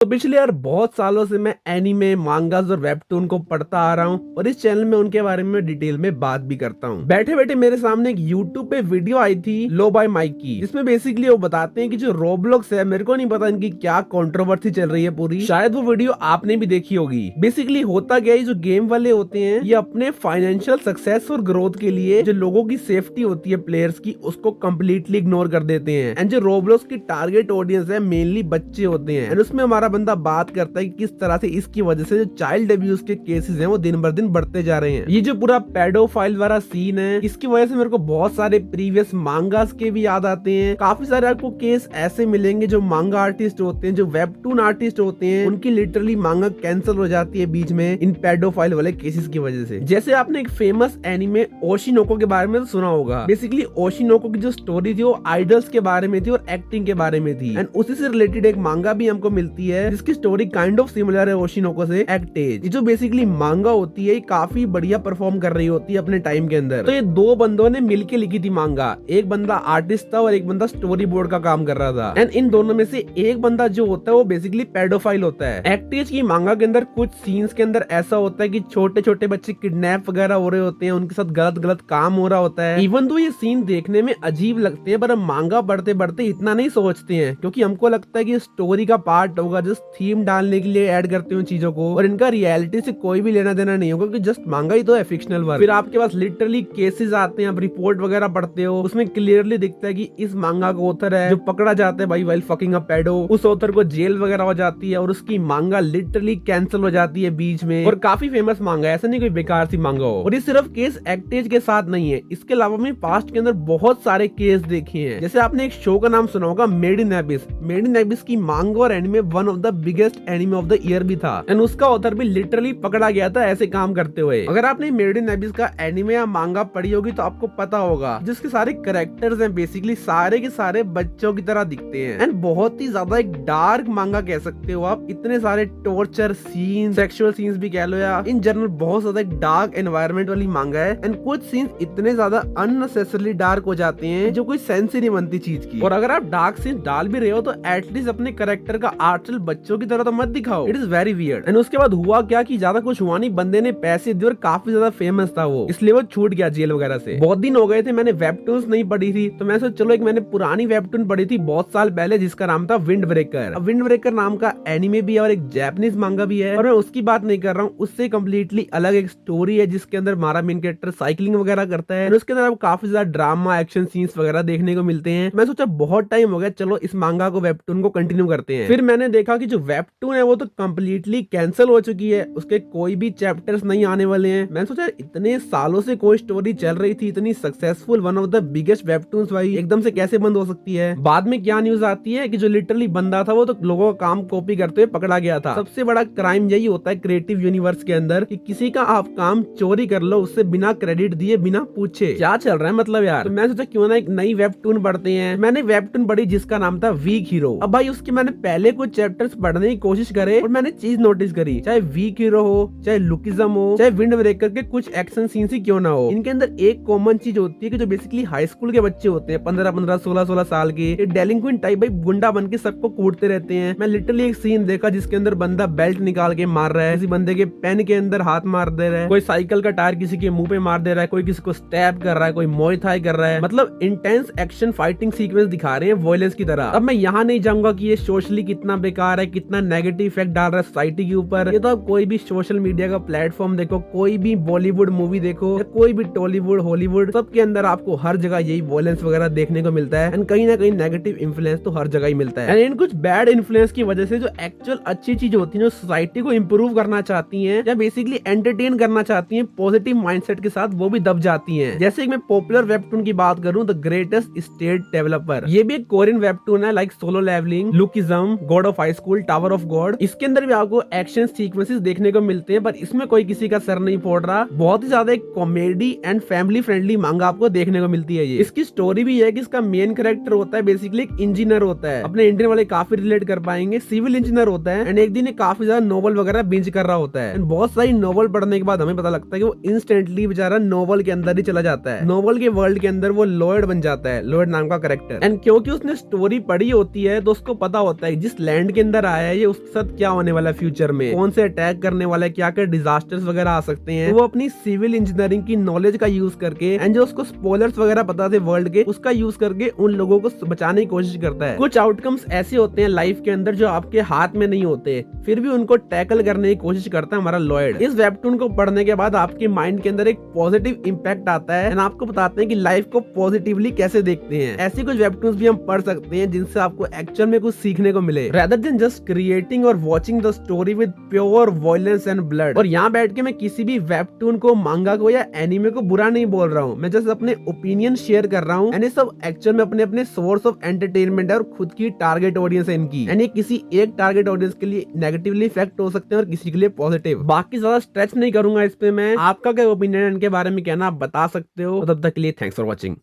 तो पिछले यार बहुत सालों से मैं एनीमे, मांगास और वेबटून को पढ़ता आ रहा हूँ और इस चैनल में उनके बारे में डिटेल में बात भी करता हूँ। बैठे बैठे मेरे सामने एक यूट्यूब पे वीडियो आई थी लो बाय माइक की, जिसमें बेसिकली वो बताते हैं कि जो रोब्लॉक्स है, मेरे को नहीं पता इनकी क्या कंट्रोवर्सी चल रही है पूरी, शायद वो वीडियो आपने भी देखी होगी। बेसिकली होता क्या है, जो गेम वाले होते हैं ये अपने फाइनेंशियल सक्सेस और ग्रोथ के लिए जो लोगों की सेफ्टी होती है प्लेयर्स की, उसको कम्प्लीटली इग्नोर कर देते हैं। एंड जो रोब्लॉक्स की टारगेट ऑडियंस है मेनली बच्चे होते हैं। एंड उसमें हमारा बंदा बात करता है कि किस तरह से इसकी वजह से जो चाइल्ड अब्यूज के केसेस हैं वो दिन बर दिन बढ़ते जा रहे हैं। ये जो पूरा पेडोफाइल वाला सीन है, इसकी वजह से मेरे को बहुत सारे प्रीवियस मांगास के भी याद आते हैं। काफी सारे आपको केस ऐसे मिलेंगे जो मांगा आर्टिस्ट होते हैं, जो वेबटून आर्टिस्ट होते हैं, उनकी लिटरली मांगा कैंसिल हो जाती है बीच में इन पेडोफाइल वाले केसेस की वजह से। जैसे आपने एक फेमस एनिमे ओशिनोको के बारे में तो सुना होगा। बेसिकली ओशिनोको की जो स्टोरी थी वो आइडल्स के बारे में थी और एक्टिंग के बारे में थी। एंड उसी से रिलेटेड एक मांगा भी हमको मिलती है जिसकी स्टोरी काइंड ऑफ सिमिलर है ओशिनोको से, एक्टेज। ये जो बेसिकली मांगा होती है काफी बढ़िया परफॉर्म कर रही होती है अपने टाइम के अंदर। तो ये दो बंदों ने मिलके लिखी थी मांगा, एक बंदा आर्टिस्ट था और एक बंदा स्टोरी बोर्ड का काम कर रहा था। एंड इन दोनों में से एक बंदा जो होता है वो बेसिकली पेडोफाइल होता है। एक्टेज की मांगा के अंदर कुछ सीन्स के अंदर ऐसा होता है कि छोटे छोटे बच्चे किडनैप वगैरह हो रहे होते हैं, उनके साथ गलत गलत काम हो रहा होता है। इवन तो ये सीन देखने में अजीब लगते हैं पर हम मांगा पढ़ते पढ़ते इतना नहीं सोचते हैं, क्योंकि हमको लगता है कि स्टोरी का पार्ट होगा, जस्ट थीम डालने के लिए ऐड करते हो चीजों को, और इनका रियलिटी से कोई भी लेना देना नहीं होगा, क्योंकि जस्ट मांगा ही तो है, फिक्शनल वर्क। फिर आपके पास लिटरली केसेस आते हैं, आप रिपोर्ट वगैरह पढ़ते हो, उसमें क्लियरली दिखता है कि इस मांगा का ऑथर है जो पकड़ा जाता है भाई वाइल फकिंग अ पेडो, उस ऑथर को जेल वगैरह हो जाती है और उसकी मांगा लिटरली कैंसिल हो जाती है बीच में। और काफी फेमस मांगा है, ऐसा नहीं कोई बेकार सी मांगा हो। और ये सिर्फ केस एक्टेज के साथ नहीं है, इसके अलावा हमने पास्ट के अंदर बहुत सारे केस देखे हैं। जैसे आपने एक शो का नाम सुना होगा मेड इन एबिस। मेड इन एबिस की मांगा और anime one of the biggest anime of the year भी था। एंड उसका ऑथर भी लिटरली पकड़ा गया था ऐसे काम करते हुए। अगर आपने मेड इन एबिस का एनिमे या मांगा पढ़ी होगी तो आपको पता होगा जिसके सारे कैरेक्टर्स हैं बेसिकली सारे के सारे बच्चों की तरह दिखते हैं। एंड बहुत ही ज्यादा एक डार्क मांगा कह सकते हो आप, इतने सारे टॉर्चर सीन, सेक्सुअल सीन्स भी कह लो, या इन जनरल बहुत ज्यादा एक डार्क एनवायरनमेंट वाली मांगा है। एंड कुछ सीन्स इतने ज्यादा अननेसेसरली डार्क हो जाते हैं जो कोई सेंस ही नहीं बनती चीज की। और अगर आप डार्क सीन डाल भी रहे हो तो एटलीस्ट अपने कैरेक्टर का आर्टल बच्चों की तरह तो मत दिखाओ, it is very weird. And उसके बाद हुआ क्या कि ज्यादा कुछ हुआ नहीं, बंदे ने पैसे दिए और काफी ज्यादा फेमस था वो, इसलिए वो छूट गया जेल वगैरह से। बहुत दिन हो गए थे मैंने वेबटून्स नहीं पढ़ी थी, तो मैं सोचा चलो एक मैंने पुरानी वेबटून पढ़ी थी बहुत साल पहले जिसका नाम था विंड ब्रेकर। अब विंड ब्रेकर नाम का एनिमे भी है और एक जापानीज मांगा भी है, और मैं उसकी बात नहीं कर रहा हूँ, उससे कम्प्लीटली अलग एक स्टोरी है जिसके अंदर हमारा मेन कैरेक्टर साइकिलिंग वगैरह करता है। उसके अंदर काफी ज्यादा ड्रामा एक्शन सीन्स वगैरह देखने को मिलते हैं। मैं सोचा बहुत टाइम हो गया, चलो इस मांगा को वेबटून को कंटिन्यू करते हैं। फिर मैंने देखा कि जो वेबटून है वो तो कम्प्लीटली कैंसिल हो चुकी है, उसके कोई भी चैप्टर्स नहीं आने वाले हैं। मैंने सोचा इतने सालों से कोई स्टोरी चल रही थी, इतनी successful, one of the biggest webtoons भाई, एकदम से कैसे बंद हो सकती है। बाद में क्या न्यूज आती है कि जो लिटरली बंदा था वो तो लोगों का काम कॉपी करते हुए पकड़ा गया था। सबसे बड़ा क्राइम यही होता है क्रिएटिव यूनिवर्स के अंदर कि किसी का आप काम चोरी कर लो, उससे बिना क्रेडिट दिए, बिना पूछे क्या चल रहा है मतलब यार। तो मैं सोचा क्यों ना एक नई वेबटून पढ़ते हैं। मैंने वेबटून पढ़ी जिसका नाम था वीक हीरो। अब भाई उसके मैंने पहले कुछ चैप्टर्स पढ़ने की कोशिश करे और मैंने चीज नोटिस करी, चाहे वीक हीरो हो, चाहे लुकिज्म हो, चाहे विंड ब्रेकर के कुछ एक्शन सीन्स ही क्यों ना हो, इनके अंदर एक कॉमन चीज होती है कि जो बेसिकली हाई स्कूल के बच्चे होते हैं 15-15, 16-16 साल के, डेलिंक्वेंट टाइप भाई गुंडा बन के सबको कूटते रहते हैं। मैं लिटरली एक सीन देखा जिसके अंदर बंदा बेल्ट निकाल के मार रहा है, किसी बंदे के पेन के अंदर हाथ मार दे रहा है, कोई साइकिल का टायर किसी के मुंह पे मार दे रहा है, कोई किसी को स्टैब कर रहा है, कोई मोय थाई कर रहा है। मतलब इंटेंस एक्शन फाइटिंग सीक्वेंस दिखा रहे हैं वॉयलेंस की तरह। अब मैं यहाँ नहीं जाऊंगा कि ये सोशली कितना बेकार है, कितना नेगेटिव इफेक्ट डाल रहा है सोसाइटी के ऊपर। ये तो आप कोई भी सोशल मीडिया का प्लेटफॉर्म देखो, कोई भी बॉलीवुड मूवी देखो, या कोई भी टॉलीवुड, हॉलीवुड, सबके अंदर आपको हर जगह यही वॉयलेंस वगैरह देखने को मिलता है। एंड कहीं ना कहीं नेगेटिव इन्फ्लुएंस तो हर जगह ही मिलता है। एंड इन कुछ बैड इन्फ्लुएंस की वजह से जो एक्चुअल अच्छी चीज होती है, जो सोसाइटी को इंप्रूव करना चाहती है या बेसिकली एंटरटेन करना चाहती है पॉजिटिव माइंडसेट के साथ, वो भी दब जाती है। जैसे मैं पॉपुलर वेबटून की बात करूं, द ग्रेटेस्ट स्टेट डेवलपर, ये भी एक कोरियन वेबटून है like Solo Leveling, Lookism, God of High School, Tower of God. इसके अंदर भी आपको एक्शन सीक्वेंसेस देखने को मिलते हैं, पर इसमें कोई किसी का सर नहीं फोड़ रहा। बहुत ही ज्यादा एक कॉमेडी एंड फैमिली फ्रेंडली मांगा आपको देखने को मिलती है। ये इसकी स्टोरी भी है कि इसका मेन कैरेक्टर होता है बेसिकली एक इंजीनियर होता है, अपने इंडियन वाले काफी रिलेट कर पाएंगे, सिविल इंजीनियर होता है। एंड एक दिन काफी ज्यादा नोवेल वगैरह बिंज कर रहा होता है। एंड बहुत सारी नोवेल पढ़ने के बाद हमें पता लगता है कि वो इंस्टेंटली बेचारा नोवेल के अंदर ही चला जाता है, नोवेल के वर्ल्ड के अंदर वो लॉयड बन जाता है, लॉयड नाम का कैरेक्टर। एंड क्योंकि उसने स्टोरी पढ़ी होती है तो उसको पता होता है जिस लैंड के अंदर आया है, ये उसके साथ क्या होने वाला है फ्यूचर में, कौन से अटैक करने वाला है, क्या क्या डिजास्टर्स वगैरह आ सकते हैं। तो वो अपनी सिविल इंजीनियरिंग की नॉलेज का यूज करके एंड जो उसको स्पॉयलर्स वगैरह पता थे वर्ल्ड के, उसका यूज करके उन लोगों को बचाने की कोशिश करता है। कुछ आउटकम्स ऐसे होते हैं लाइफ के अंदर जो आपके हाथ में नहीं होते, फिर भी उनको टैकल करने की कोशिश करता है हमारा लॉयड। इस वेबटून को पढ़ने के बाद आपके माइंड के अंदर एक पॉजिटिव इंपैक्ट आता है एंड आपको बताते हैं कि लाइफ को पॉजिटिवली कैसे देखते हैं। ऐसी कुछ वेबटून्स भी हम पढ़ सकते हैं जिनसे आपको एक्चुअल में कुछ सीखने को मिले, रेदर देन जस्ट क्रिएटिंग और watching the story with pure violence and blood. और यहाँ बैठ के मैं किसी भी वेबटून को, मांगा को या एनिमे को बुरा नहीं बोल रहा हूँ, मैं जस्ट अपने ओपिनियन शेयर कर रहा हूँ एंड ये सब एक्चुअल में अपने अपने सोर्स ऑफ एंटरटेनमेंट है और खुद की टारगेट ऑडियंस है इनकी। यानी किसी एक टारगेट ऑडियंस के लिए नेगेटिवली इफेक्ट हो सकते हैं और किसी के लिए पॉजिटिव। बाकी ज्यादा स्ट्रेच नहीं करूंगा इस पे मैं। आपका क्या ओपिनियन है इनके बारे में कहना आप बता सकते हो। तब तक के लिए थैंक्स फॉर वॉचिंग।